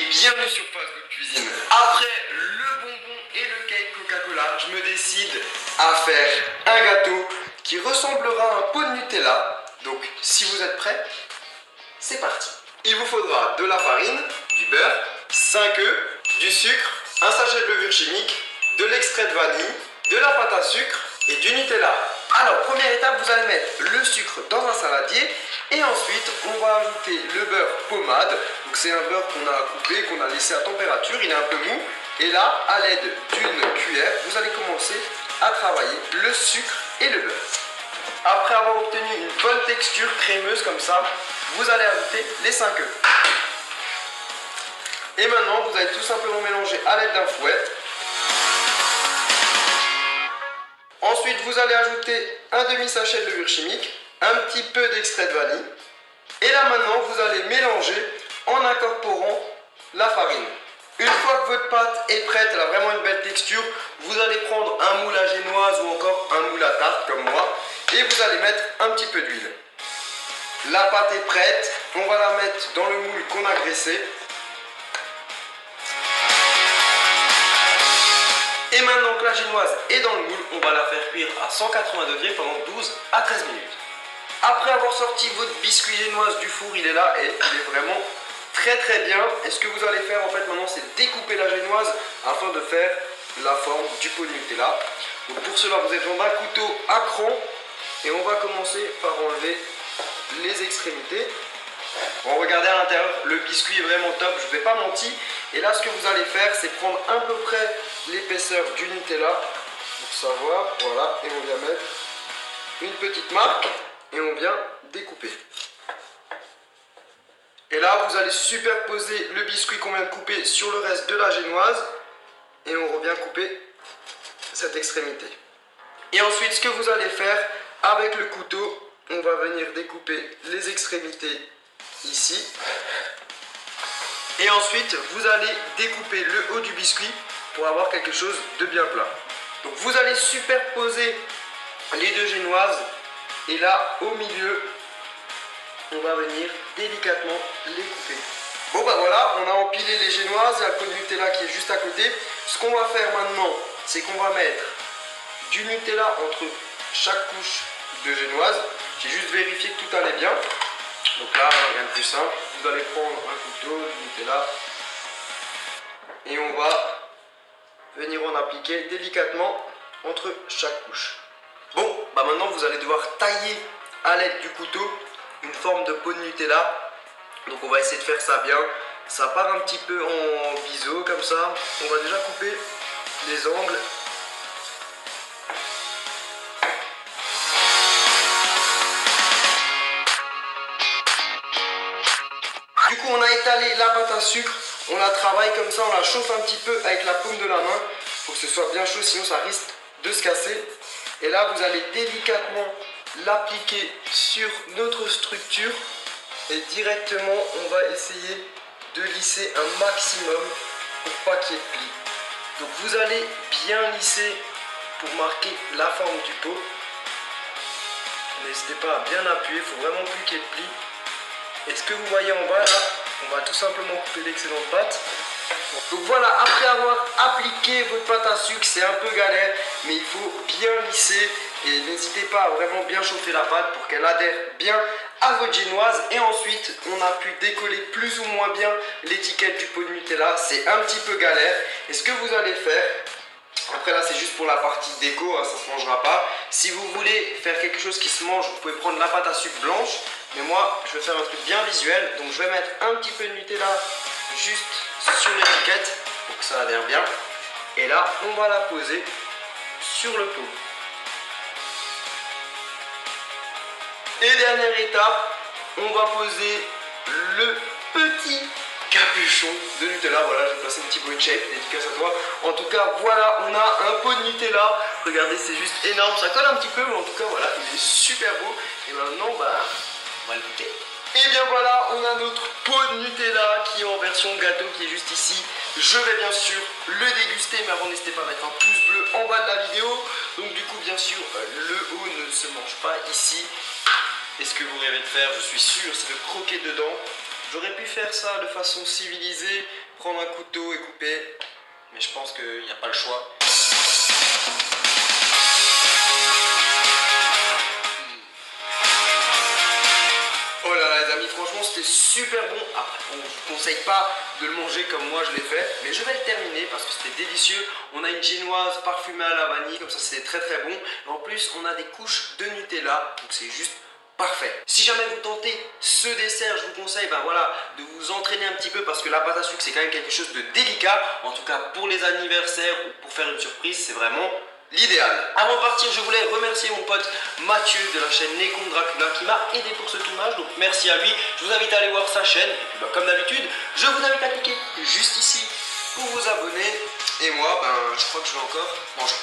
bienvenue sur Fast Good Cuisine. Après le bonbon et le cake Coca-Cola, je me décide à faire un gâteau qui ressemblera à un pot de Nutella. Donc si vous êtes prêts, c'est parti. Il vous faudra de la farine, du beurre, 5 œufs, du sucre, un sachet de levure chimique, de l'extrait de vanille, de la pâte à sucre et du Nutella. Alors, première étape, vous allez mettre le sucre dans un saladier et ensuite on va ajouter le beurre pommade. Donc c'est un beurre qu'on a coupé, qu'on a laissé à température, il est un peu mou. Et là, à l'aide d'une cuillère, vous allez commencer à travailler le sucre et le beurre. Après avoir obtenu une bonne texture crémeuse comme ça, vous allez ajouter les 5 œufs. Et maintenant, vous allez tout simplement mélanger à l'aide d'un fouet. Ensuite, vous allez ajouter un demi-sachet de levure chimique, un petit peu d'extrait de vanille. Et là maintenant, vous allez mélanger en incorporant la farine. Une fois que votre pâte est prête, elle a vraiment une belle texture, vous allez prendre un moule à génoise ou encore un moule à tarte comme moi. Et vous allez mettre un petit peu d'huile. La pâte est prête, on va la mettre dans le moule qu'on a graissé. Et maintenant que la génoise est dans le moule, on va la faire cuire à 180 degrés pendant 12 à 13 minutes. Après avoir sorti votre biscuit génoise du four, il est là et il est vraiment très bien. Et ce que vous allez faire en fait maintenant, c'est découper la génoise afin de faire la forme du pot de Nutella. Donc pour cela, vous avez besoin d'un couteau à cran et on va commencer par enlever les extrémités. Bon, regardez à l'intérieur, le biscuit est vraiment top, je ne vais pas mentir. Et là, ce que vous allez faire, c'est prendre à peu près l'épaisseur du Nutella pour savoir, voilà, et on vient mettre une petite marque et on vient découper. Et là, vous allez superposer le biscuit qu'on vient de couper sur le reste de la génoise et on revient couper cette extrémité. Et ensuite, ce que vous allez faire, avec le couteau, on va venir découper les extrémités ici. Et ensuite, vous allez découper le haut du biscuit pour avoir quelque chose de bien plat. Donc vous allez superposer les deux génoises et là, au milieu, on va venir délicatement les couper. Bon bah voilà, on a empilé les génoises, il y a le pot de Nutella qui est juste à côté. Ce qu'on va faire maintenant, c'est qu'on va mettre du Nutella entre chaque couche de génoise. J'ai juste vérifié que tout allait bien. Donc là, rien de plus simple. Vous allez prendre un couteau, du Nutella et on va venir en appliquer délicatement entre chaque couche. Bon, bah maintenant vous allez devoir tailler à l'aide du couteau une forme de pot de Nutella. Donc on va essayer de faire ça bien. Ça part un petit peu en biseau comme ça. On va déjà couper les angles. Du coup, on a étalé la pâte à sucre, on la travaille comme ça, on la chauffe un petit peu avec la paume de la main pour que ce soit bien chaud, sinon ça risque de se casser. Et là, vous allez délicatement l'appliquer sur notre structure et directement, on va essayer de lisser un maximum pour pas qu'il y ait de plis. Donc, vous allez bien lisser pour marquer la forme du pot. N'hésitez pas à bien appuyer, il faut vraiment plus qu'il y ait de plis. Et ce que vous voyez en bas là, on va tout simplement couper l'excellente pâte. Donc voilà, après avoir appliqué votre pâte à sucre, c'est un peu galère, mais il faut bien lisser et n'hésitez pas à vraiment bien chauffer la pâte pour qu'elle adhère bien à votre génoise. Et ensuite, on a pu décoller plus ou moins bien l'étiquette du pot de Nutella. C'est un petit peu galère. Et ce que vous allez faire, après là c'est juste pour la partie déco, hein, ça ne se mangera pas. Si vous voulez faire quelque chose qui se mange, vous pouvez prendre la pâte à sucre blanche. Mais moi je vais faire un truc bien visuel. Donc je vais mettre un petit peu de Nutella juste sur l'étiquette pour que ça adhère bien. Et là on va la poser sur le pot. Et dernière étape, on va poser le petit capuchon de Nutella. Voilà, j'ai placé une petite boîte shape, dédicace à toi. En tout cas, voilà, on a un pot de Nutella. Regardez, c'est juste énorme. Ça colle un petit peu, mais en tout cas, voilà, il est super beau. Et maintenant, bah, on va le goûter. Et bien voilà, on a notre pot de Nutella qui est en version gâteau, qui est juste ici. Je vais bien sûr le déguster, mais avant, n'hésitez pas à mettre un pouce bleu en bas de la vidéo. Donc du coup, bien sûr, le haut ne se mange pas ici. Et ce que vous rêvez de faire, je suis sûr, c'est de croquer dedans. J'aurais pu faire ça de façon civilisée, prendre un couteau et couper, mais je pense qu'il n'y a pas le choix. Oh là là les amis, franchement c'était super bon. Après on ne vous conseille pas de le manger comme moi je l'ai fait, mais je vais le terminer parce que c'était délicieux. On a une génoise parfumée à la vanille, comme ça c'est très très bon. Et en plus on a des couches de Nutella, donc c'est juste parfait. Si jamais vous tentez ce dessert, je vous conseille voilà, de vous entraîner un petit peu parce que la pâte à sucre c'est quand même quelque chose de délicat. En tout cas pour les anniversaires ou pour faire une surprise, c'est vraiment l'idéal. Avant de partir, je voulais remercier mon pote Mathieu de la chaîne Necon Dracula qui m'a aidé pour ce tournage, donc merci à lui. Je vous invite à aller voir sa chaîne, et puis comme d'habitude, je vous invite à cliquer juste ici pour vous abonner. Et moi, je crois que je vais encore manger.